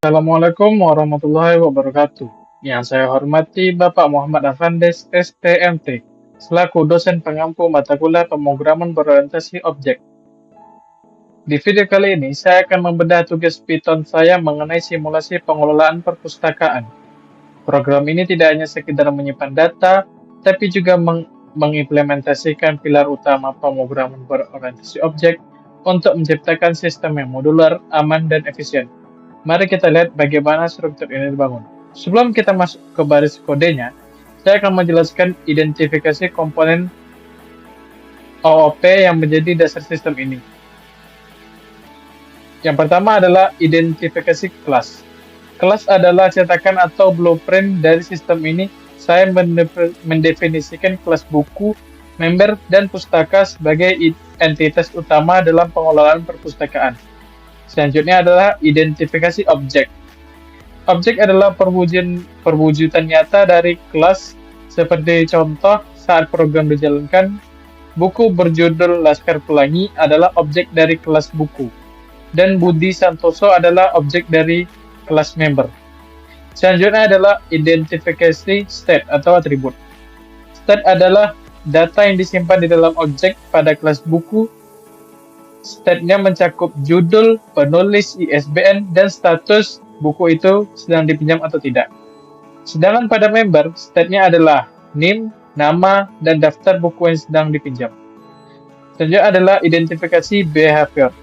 Assalamualaikum warahmatullahi wabarakatuh. Yang saya hormati Bapak Muhammad Afandes, STMT, selaku dosen pengampu mata kuliah pemrograman berorientasi objek. Di video kali ini, saya akan membedah tugas Python saya mengenai simulasi pengelolaan perpustakaan. Program ini tidak hanya sekedar menyimpan data, tapi juga mengimplementasikan pilar utama pemrograman berorientasi objek untuk menciptakan sistem yang modular, aman, dan efisien. Mari kita lihat bagaimana struktur ini dibangun. Sebelum kita masuk ke baris kodenya, saya akan menjelaskan identifikasi komponen OOP yang menjadi dasar sistem ini. Yang pertama adalah identifikasi kelas. Kelas adalah cetakan atau blueprint dari sistem ini. Saya mendefinisikan kelas buku, member, dan pustaka sebagai entitas utama dalam pengelolaan perpustakaan. Selanjutnya adalah identifikasi objek. Objek adalah perwujudan nyata dari kelas, seperti contoh saat program dijalankan, buku berjudul Laskar Pelangi adalah objek dari kelas buku, dan Budi Santoso adalah objek dari kelas member. Selanjutnya adalah identifikasi state atau atribut. State adalah data yang disimpan di dalam objek pada kelas buku. State-nya mencakup judul, penulis, ISBN, dan status buku itu sedang dipinjam atau tidak. Sedangkan pada member, state-nya adalah name, nama, dan daftar buku yang sedang dipinjam. Selanjutnya adalah identifikasi behavior.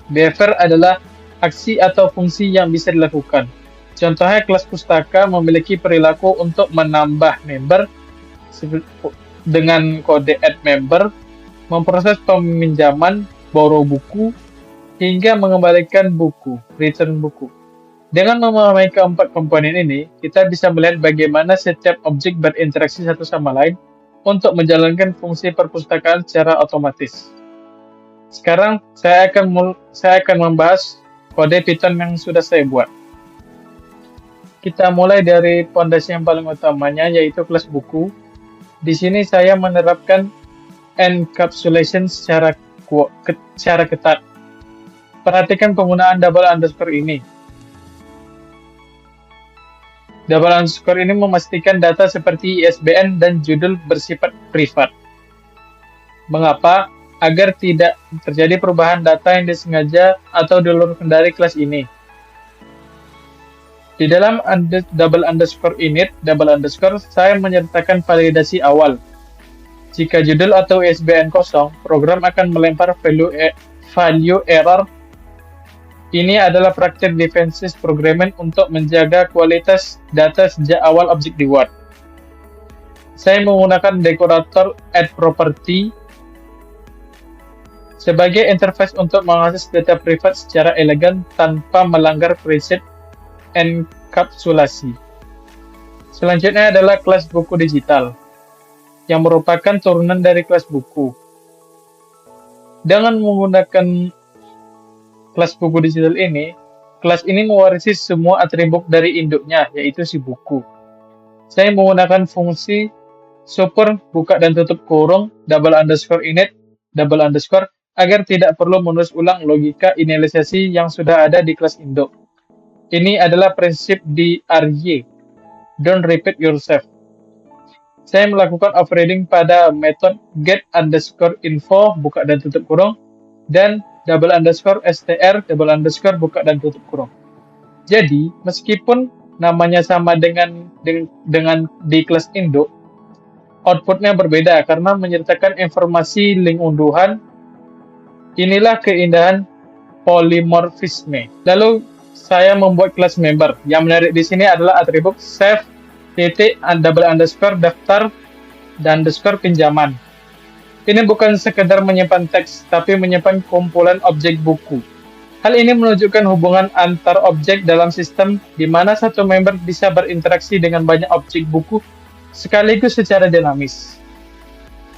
Behavior adalah aksi atau fungsi yang bisa dilakukan. Contohnya, kelas pustaka memiliki perilaku untuk menambah member dengan kode add member, memproses peminjaman, borrow buku, hingga mengembalikan buku, return buku. Dengan memahami keempat komponen ini, kita bisa melihat bagaimana setiap objek berinteraksi satu sama lain untuk menjalankan fungsi perpustakaan secara otomatis. Sekarang, saya akan membahas kode Python yang sudah saya buat. Kita mulai dari fondasi yang paling utamanya, yaitu kelas buku. Di sini saya menerapkan encapsulation secara ketat. Perhatikan penggunaan double underscore ini. Double underscore ini memastikan data seperti ISBN dan judul bersifat privat. Mengapa? Agar tidak terjadi perubahan data yang disengaja atau di luar kendali kelas ini. Di dalam double underscore init, double underscore, saya menyertakan validasi awal. Jika judul atau ISBN kosong, program akan melempar value error. Ini adalah praktik defensive programming untuk menjaga kualitas data sejak awal objek dibuat. Saya menggunakan dekorator add property sebagai interface untuk mengakses data privat secara elegan tanpa melanggar preset enkapsulasi. Selanjutnya adalah kelas buku digital, yang merupakan turunan dari kelas buku. Dengan menggunakan kelas buku digital ini, kelas ini mewarisi semua atribut dari induknya, yaitu si buku. Saya menggunakan fungsi super buka dan tutup kurung, double underscore init, double underscore, agar tidak perlu menulis ulang logika inisialisasi yang sudah ada di kelas induk. Ini adalah prinsip di RY, don't repeat yourself. Saya melakukan overriding pada metode get_info buka dan tutup kurung dan double underscore str double underscore buka dan tutup kurung. Jadi, meskipun namanya sama dengan di kelas induk, outputnya berbeda karena menyertakan informasi link unduhan. Inilah keindahan polymorphisme. Lalu saya membuat kelas member. Yang menarik di sini adalah atribut save double underscore daftar dan underscore pinjaman. Ini bukan sekedar menyimpan teks, tapi menyimpan kumpulan objek buku. Hal ini menunjukkan hubungan antar objek dalam sistem di mana satu member bisa berinteraksi dengan banyak objek buku sekaligus secara dinamis.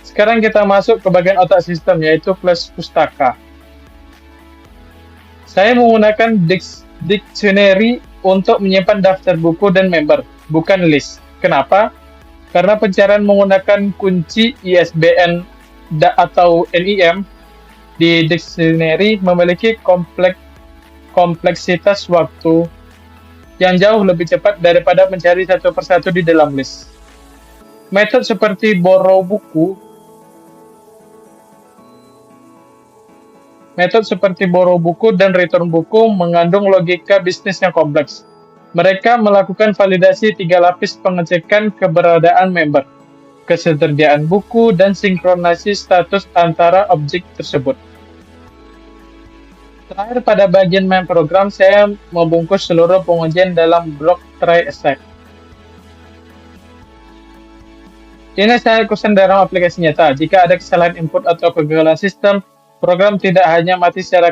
Sekarang kita masuk ke bagian otak sistem, yaitu kelas pustaka. Saya menggunakan dictionary untuk menyimpan daftar buku dan member, bukan list. Kenapa? Karena pencarian menggunakan kunci ISBN atau NIM di dictionary memiliki kompleksitas waktu yang jauh lebih cepat daripada mencari satu persatu di dalam list. Metode seperti borrow buku dan return buku mengandung logika bisnis yang kompleks. Mereka melakukan validasi 3 lapis pengecekan keberadaan member, kesetiaan buku, dan sinkronasi status antara objek tersebut. Terakhir, pada bagian main program, saya membungkus seluruh pengujian dalam blok try aside. Ini saya kusen dalam aplikasi nyata. Jika ada kesalahan input atau kegagalan sistem, program tidak akan mati secara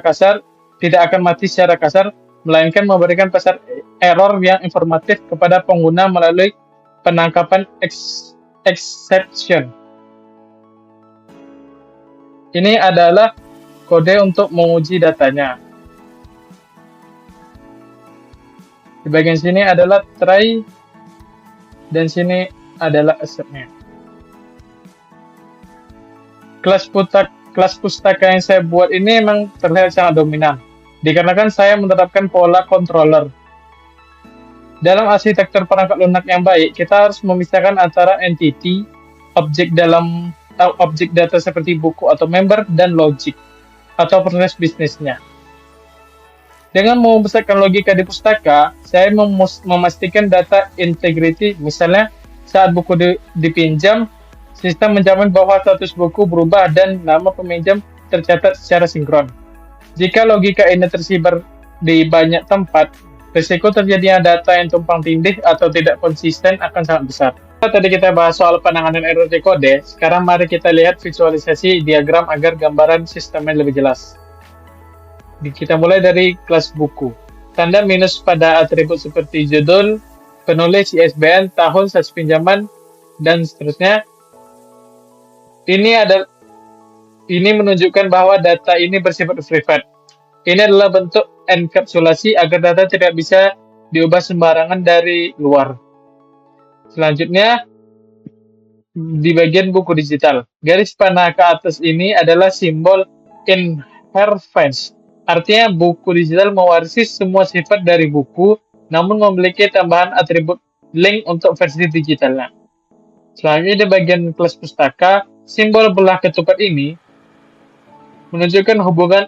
kasar, melainkan memberikan pesan error yang informatif kepada pengguna melalui penangkapan exception. Ini adalah kode untuk menguji datanya. Di bagian sini adalah try, dan sini adalah accept-nya. Kelas pustaka yang saya buat ini memang terlihat sangat dominan, dikarenakan saya menerapkan pola controller. Dalam arsitektur perangkat lunak yang baik, kita harus memisahkan antara entity, objek data seperti buku atau member, dan logic atau proses bisnisnya. Dengan membesarkan logika di pustaka, saya memastikan data integrity. Misalnya, saat buku dipinjam, sistem menjamin bahwa status buku berubah dan nama peminjam tercatat secara sinkron. Jika logika ini tersebar di banyak tempat, risiko terjadinya data yang tumpang tindih atau tidak konsisten akan sangat besar. Tadi kita bahas soal penanganan error di kode, sekarang mari kita lihat visualisasi diagram agar gambaran sistemnya lebih jelas. Kita mulai dari kelas buku. Tanda minus pada atribut seperti judul, penulis, ISBN, tahun, status pinjaman, dan seterusnya. Ini menunjukkan bahwa data ini bersifat privat. Ini adalah bentuk enkapsulasi agar data tidak bisa diubah sembarangan dari luar. Selanjutnya, di bagian buku digital, garis panah ke atas ini adalah simbol inheritance. Artinya buku digital mewarisi semua sifat dari buku, namun memiliki tambahan atribut link untuk versi digitalnya. Selanjutnya di bagian kelas pustaka, simbol belah ketupat ini menunjukkan hubungan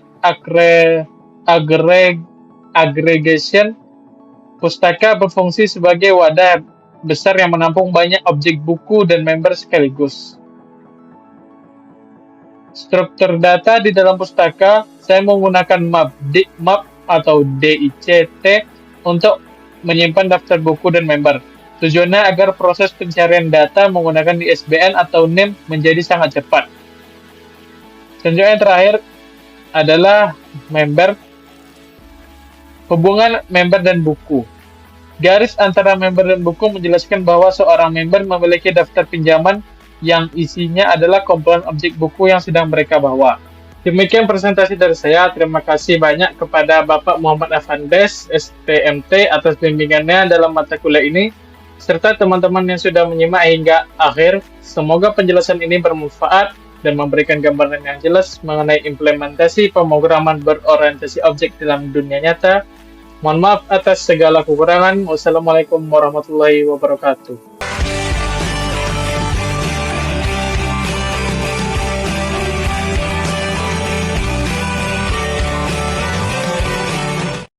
aggregation. Pustaka berfungsi sebagai wadah besar yang menampung banyak objek buku dan member sekaligus. Struktur data di dalam pustaka, saya menggunakan map atau DICT untuk menyimpan daftar buku dan member. Tujuannya agar proses pencarian data menggunakan ISBN atau NIM menjadi sangat cepat. Selanjutnya yang terakhir adalah member. Hubungan member dan buku. Garis antara member dan buku menjelaskan bahwa seorang member memiliki daftar pinjaman yang isinya adalah kumpulan objek buku yang sedang mereka bawa. Demikian presentasi dari saya. Terima kasih banyak kepada Bapak Muhammad Afandes, STMT, atas bimbingannya dalam mata kuliah ini, serta teman-teman yang sudah menyimak hingga akhir. Semoga penjelasan ini bermanfaat dan memberikan gambaran yang jelas mengenai implementasi pemrograman berorientasi objek dalam dunia nyata. Mohon maaf atas segala kekurangan. Wassalamualaikum warahmatullahi wabarakatuh.